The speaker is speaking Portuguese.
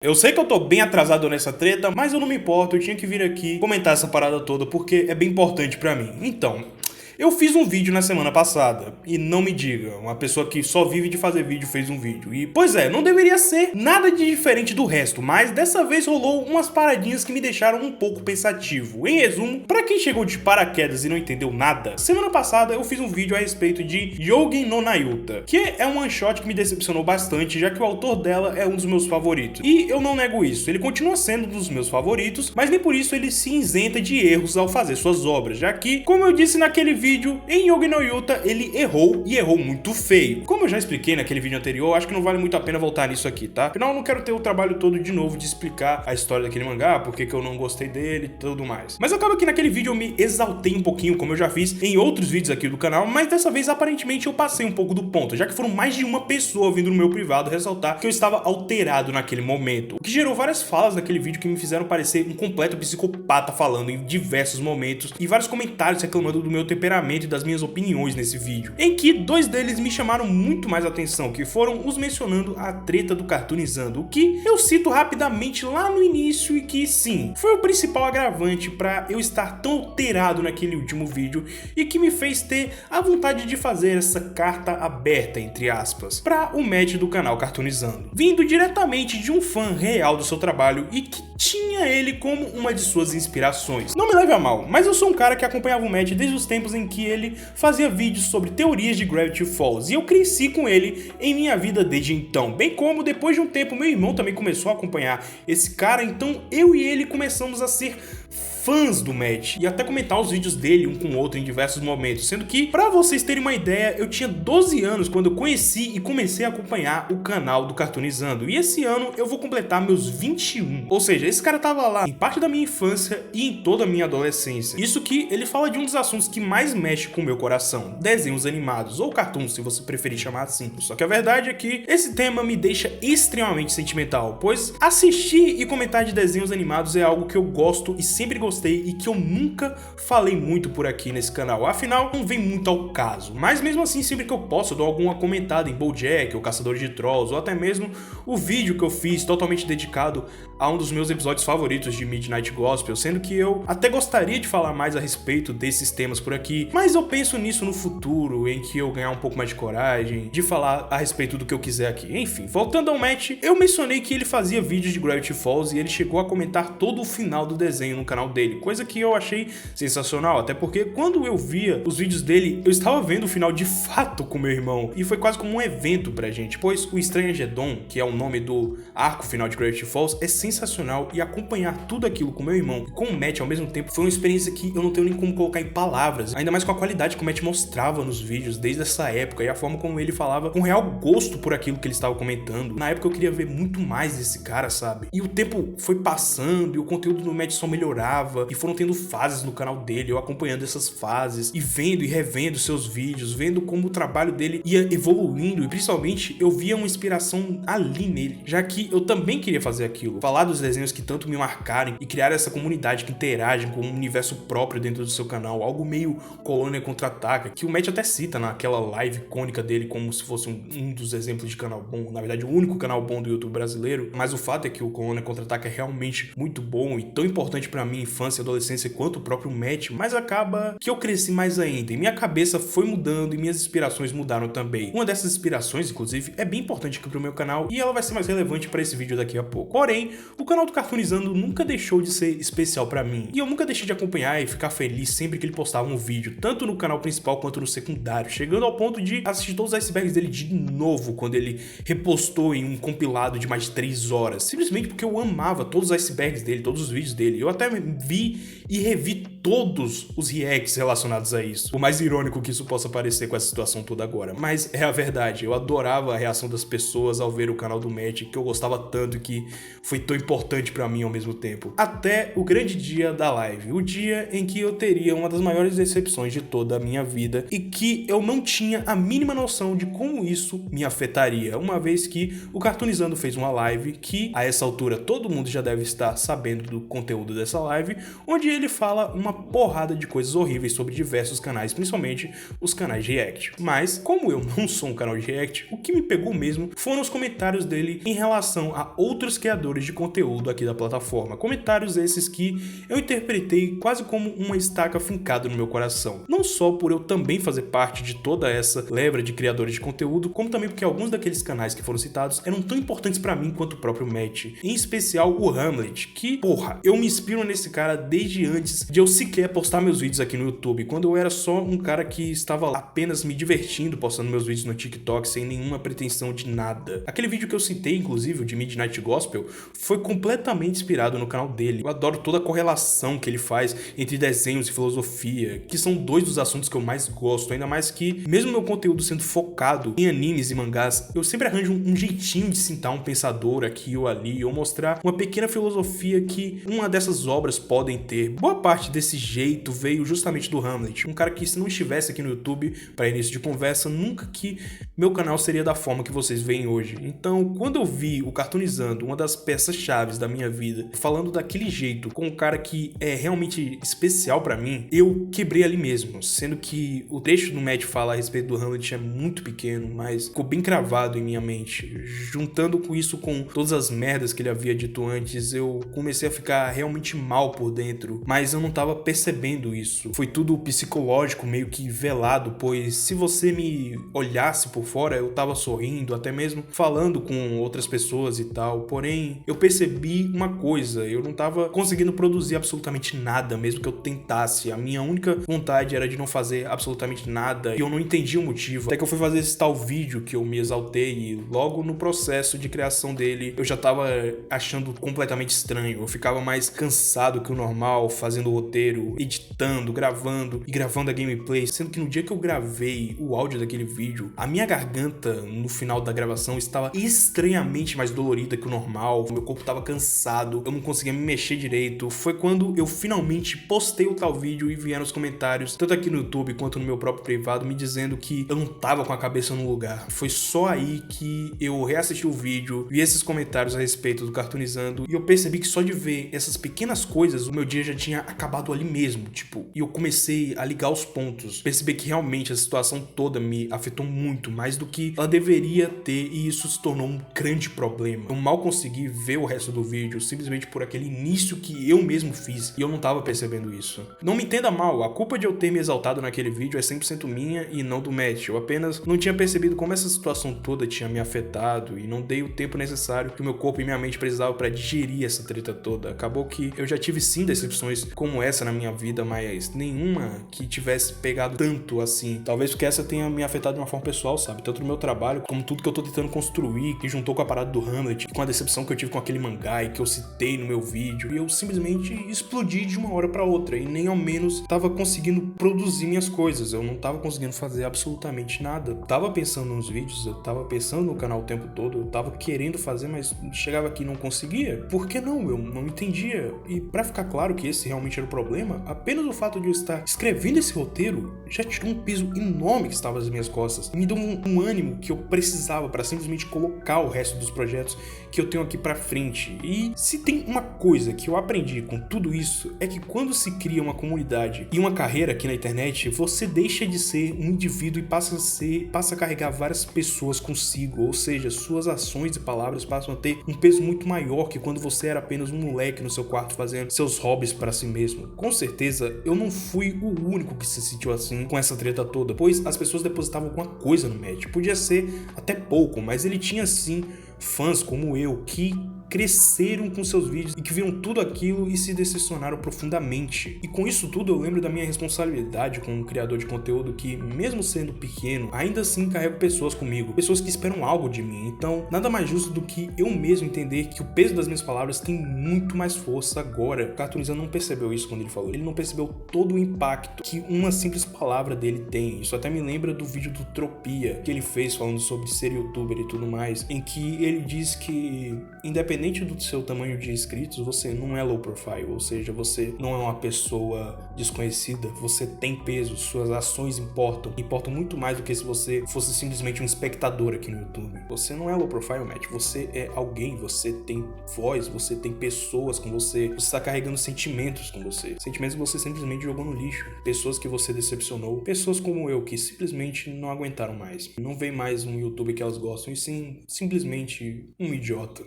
Eu sei que eu tô bem atrasado nessa treta, mas eu não me importo, eu tinha que vir aqui comentar essa parada toda porque é bem importante pra mim. Então, eu fiz um vídeo na semana passada, e não me diga, uma pessoa que só vive de fazer vídeo fez um vídeo. E, pois é, não deveria ser nada de diferente do resto, mas dessa vez rolou umas paradinhas que me deixaram um pouco pensativo. Em resumo, pra quem chegou de paraquedas e não entendeu nada, semana passada eu fiz um vídeo a respeito de Yougen no Nayuta, que é um one shot que me decepcionou bastante, já que o autor dela é um dos meus favoritos. E eu não nego isso, ele continua sendo um dos meus favoritos, mas nem por isso ele se isenta de erros ao fazer suas obras, já que, como eu disse naquele vídeo, em Yougen no Yuta ele errou e errou muito feio. Como eu já expliquei naquele vídeo anterior, acho que não vale muito a pena voltar nisso aqui, tá? Afinal, eu não quero ter o trabalho todo de novo de explicar a história daquele mangá, porque que eu não gostei dele e tudo mais. Mas acaba que naquele vídeo eu me exaltei um pouquinho, como eu já fiz em outros vídeos aqui do canal, mas dessa vez aparentemente eu passei um pouco do ponto, já que foram mais de uma pessoa vindo no meu privado ressaltar que eu estava alterado naquele momento, o que gerou várias falas naquele vídeo que me fizeram parecer um completo psicopata falando em diversos momentos e vários comentários reclamando do meu temperamento e das minhas opiniões nesse vídeo, em que dois deles me chamaram muito mais atenção, que foram os mencionando a treta do Cartoonizando, o que eu cito rapidamente lá no início e que sim, foi o principal agravante para eu estar tão alterado naquele último vídeo e que me fez ter a vontade de fazer essa carta aberta, entre aspas, para o Matt do canal Cartoonizando, vindo diretamente de um fã real do seu trabalho e que tinha ele como uma de suas inspirações. Não me leve a mal, mas eu sou um cara que acompanhava o Matt desde os tempos em que ele fazia vídeos sobre teorias de Gravity Falls, e eu cresci com ele em minha vida desde então, bem como depois de um tempo meu irmão também começou a acompanhar esse cara, então eu e ele começamos a ser fãs do Matt e até comentar os vídeos dele um com o outro em diversos momentos, sendo que, pra vocês terem uma ideia, eu tinha 12 anos quando eu conheci e comecei a acompanhar o canal do Cartoonizando, e esse ano eu vou completar meus 21, ou seja, esse cara tava lá em parte da minha infância e em toda a minha adolescência. Isso que ele fala de um dos assuntos que mais mexe com o meu coração, desenhos animados, ou cartoons se você preferir chamar assim. Só que a verdade é que esse tema me deixa extremamente sentimental, pois assistir e comentar de desenhos animados é algo que eu gosto e sempre gostei e que eu nunca falei muito por aqui nesse canal, afinal não vem muito ao caso, mas mesmo assim sempre que eu posso eu dou alguma comentada em BoJack, ou Caçadores de Trolls, ou até mesmo o vídeo que eu fiz totalmente dedicado a um dos meus episódios favoritos de Midnight Gospel, sendo que eu até gostaria de falar mais a respeito desses temas por aqui, mas eu penso nisso no futuro, em que eu ganhar um pouco mais de coragem de falar a respeito do que eu quiser aqui. Enfim, voltando ao Matt, eu mencionei que ele fazia vídeos de Gravity Falls e ele chegou a comentar todo o final do desenho no canal dele, coisa que eu achei sensacional, até porque quando eu via os vídeos dele, eu estava vendo o final de fato com meu irmão, e foi quase como um evento pra gente, pois o Strange-Edon, que é o nome do arco final de Gravity Falls, é sensacional, e acompanhar tudo aquilo com meu irmão e com o Matt ao mesmo tempo foi uma experiência que eu não tenho nem como colocar em palavras, ainda mais com a qualidade que o Matt mostrava nos vídeos desde essa época, e a forma como ele falava com real gosto por aquilo que ele estava comentando. Na época eu queria ver muito mais desse cara, sabe? E o tempo foi passando, e o conteúdo do Matt só melhorava, e foram tendo fases no canal dele, eu acompanhando essas fases, e vendo e revendo seus vídeos, vendo como o trabalho dele ia evoluindo, e principalmente eu via uma inspiração ali nele, já que eu também queria fazer aquilo, falar dos desenhos que tanto me marcaram e criar essa comunidade que interage com um universo próprio dentro do seu canal, algo meio Colônia Contra-Ataca, que o Matt até cita naquela live icônica dele como se fosse um dos exemplos de canal bom, na verdade o único canal bom do YouTube brasileiro, mas o fato é que o Colônia Contra-Ataca é realmente muito bom e tão importante pra minha infância e adolescência quanto o próprio Matt, mas acaba que eu cresci mais ainda e minha cabeça foi mudando e minhas inspirações mudaram também. Uma dessas inspirações, inclusive, é bem importante aqui pro meu canal e ela vai ser mais relevante pra esse vídeo daqui a pouco. Porém, o canal do Cartoonizando nunca deixou de ser especial pra mim, e eu nunca deixei de acompanhar e ficar feliz sempre que ele postava um vídeo, tanto no canal principal quanto no secundário, chegando ao ponto de assistir todos os icebergs dele de novo quando ele repostou em um compilado de mais de 3 horas, simplesmente porque eu amava todos os icebergs dele, todos os vídeos dele. Eu até vi e revi todos os reacts relacionados a isso, por mais irônico que isso possa parecer com essa situação toda agora, mas é a verdade, eu adorava a reação das pessoas ao ver o canal do Matt, que eu gostava tanto e que foi tão importante pra mim ao mesmo tempo. Até o grande dia da live, o dia em que eu teria uma das maiores decepções de toda a minha vida e que eu não tinha a mínima noção de como isso me afetaria, uma vez que o Cartoonizando fez uma live que, a essa altura, todo mundo já deve estar sabendo do conteúdo dessa live, onde ele fala uma porrada de coisas horríveis sobre diversos canais, principalmente os canais de react. Mas, como eu não sou um canal de react, o que me pegou mesmo foram os comentários dele em relação a outros criadores de conteúdo aqui da plataforma. Comentários esses que eu interpretei quase como uma estaca fincada no meu coração. Não só por eu também fazer parte de toda essa leva de criadores de conteúdo, como também porque alguns daqueles canais que foram citados eram tão importantes pra mim quanto o próprio Matt. Em especial o Hamlet, que, porra, eu me inspiro nesse cara desde antes de eu sequer postar meus vídeos aqui no YouTube, quando eu era só um cara que estava apenas me divertindo postando meus vídeos no TikTok sem nenhuma pretensão de nada. Aquele vídeo que eu citei, inclusive, o de Midnight Gospel, foi completamente inspirado no canal dele. Eu adoro toda a correlação que ele faz entre desenhos e filosofia, que são dois dos assuntos que eu mais gosto, ainda mais que, mesmo meu conteúdo sendo focado em animes e mangás, eu sempre arranjo um jeitinho de citar um pensador aqui ou ali, ou mostrar uma pequena filosofia que uma dessas obras podem ter. Boa parte desse jeito veio justamente do Hamlet, um cara que, se não estivesse aqui no YouTube para início de conversa, nunca que meu canal seria da forma que vocês veem hoje. Então, quando eu vi o Cartoonizando, uma das peças chaves da minha vida, falando daquele jeito, com um cara que é realmente especial pra mim, eu quebrei ali mesmo, sendo que o trecho do Matt fala a respeito do Hamlet é muito pequeno, mas ficou bem cravado em minha mente. Juntando com isso com todas as merdas que ele havia dito antes, eu comecei a ficar realmente mal por dentro, mas eu não tava percebendo isso. Foi tudo psicológico, meio que velado, pois se você me olhasse por fora, eu tava sorrindo, até mesmo falando com outras pessoas e tal, porém eu percebi uma coisa, eu não tava conseguindo produzir absolutamente nada, mesmo que eu tentasse. A minha única vontade era de não fazer absolutamente nada e eu não entendi o motivo, até que eu fui fazer esse tal vídeo que eu me exaltei e logo no processo de criação dele eu já tava achando completamente estranho. Eu ficava mais cansado que o normal, fazendo o roteiro, editando, gravando e gravando a gameplay, sendo que no dia que eu gravei o áudio daquele vídeo, a minha garganta no final da gravação estava estranhamente mais dolorida que o normal, meu corpo estava cansado, eu não conseguia me mexer direito. Foi quando eu finalmente postei o tal vídeo e vieram os comentários, tanto aqui no YouTube quanto no meu próprio privado, me dizendo que eu não tava com a cabeça no lugar. Foi só aí que eu reassisti o vídeo, vi esses comentários a respeito do Cartoonizando e eu percebi que só de ver essas pequenas coisas, o meu dia já tinha acabado ali mesmo, tipo, e eu comecei a ligar os pontos, perceber que realmente a situação toda me afetou muito, mais do que ela deveria ter, e isso se tornou um grande problema. Eu mal consegui ver o resto do vídeo, simplesmente por aquele início que eu mesmo fiz, e eu não tava percebendo isso. Não me entenda mal, a culpa de eu ter me exaltado naquele vídeo é 100% minha e não do Matt. Eu apenas não tinha percebido como essa situação toda tinha me afetado e não dei o tempo necessário que o meu corpo e minha mente precisavam para digerir essa treta toda. Acabou que eu já tive sim decepções como essa na minha vida, mas nenhuma que tivesse pegado tanto assim. Talvez porque essa tenha me afetado de uma forma pessoal, sabe? Tanto no meu trabalho, como tudo que eu tô tentando construir, que juntou com a parada do Hamlet, com a decepção que eu tive com aquele mangá e que eu citei no meu vídeo. E eu simplesmente explodi de uma hora pra outra e nem ao menos tava conseguindo produzir minhas coisas. Eu não tava conseguindo fazer absolutamente nada. Eu tava pensando nos vídeos, eu tava pensando no canal o tempo todo, eu tava querendo fazer, mas chegava aqui e não conseguia. Por que não? Eu não entendia. E pra ficar claro que esse realmente era o problema, apenas o fato de eu estar escrevendo esse roteiro já tirou um peso enorme que estava nas minhas costas e me deu um ânimo que eu precisava para simplesmente colocar o resto dos projetos que eu tenho aqui pra frente. E se tem uma coisa que eu aprendi com tudo isso, é que quando se cria uma comunidade e uma carreira aqui na internet, você deixa de ser um indivíduo e passa a carregar várias pessoas consigo, ou seja, suas ações e palavras passam a ter um peso muito maior que quando você era apenas um moleque no seu quarto fazendo seus hobbies para si mesmo. Com certeza, eu não fui o único que se sentiu assim com essa treta toda, pois as pessoas depositavam alguma coisa no Matt. Podia ser até pouco, mas ele tinha sim fãs como eu que cresceram com seus vídeos e que viram tudo aquilo e se decepcionaram profundamente. E com isso tudo eu lembro da minha responsabilidade como criador de conteúdo que, mesmo sendo pequeno, ainda assim carrego pessoas comigo, pessoas que esperam algo de mim. Então, nada mais justo do que eu mesmo entender que o peso das minhas palavras tem muito mais força agora. O Cartoonizando não percebeu isso quando ele falou. Ele não percebeu todo o impacto que uma simples palavra dele tem. Isso até me lembra do vídeo do Tropia que ele fez falando sobre ser youtuber e tudo mais, em que ele diz que independente do seu tamanho de inscritos, você não é low profile, ou seja, você não é uma pessoa desconhecida, você tem peso, suas ações importam muito mais do que se você fosse simplesmente um espectador aqui no YouTube. Você não é low profile, Matt, você é alguém, você tem voz, você tem pessoas com você está carregando sentimentos com você, sentimentos que você simplesmente jogou no lixo, pessoas que você decepcionou, pessoas como eu que simplesmente não aguentaram mais, não vem mais um YouTube que elas gostam, e sim simplesmente um idiota.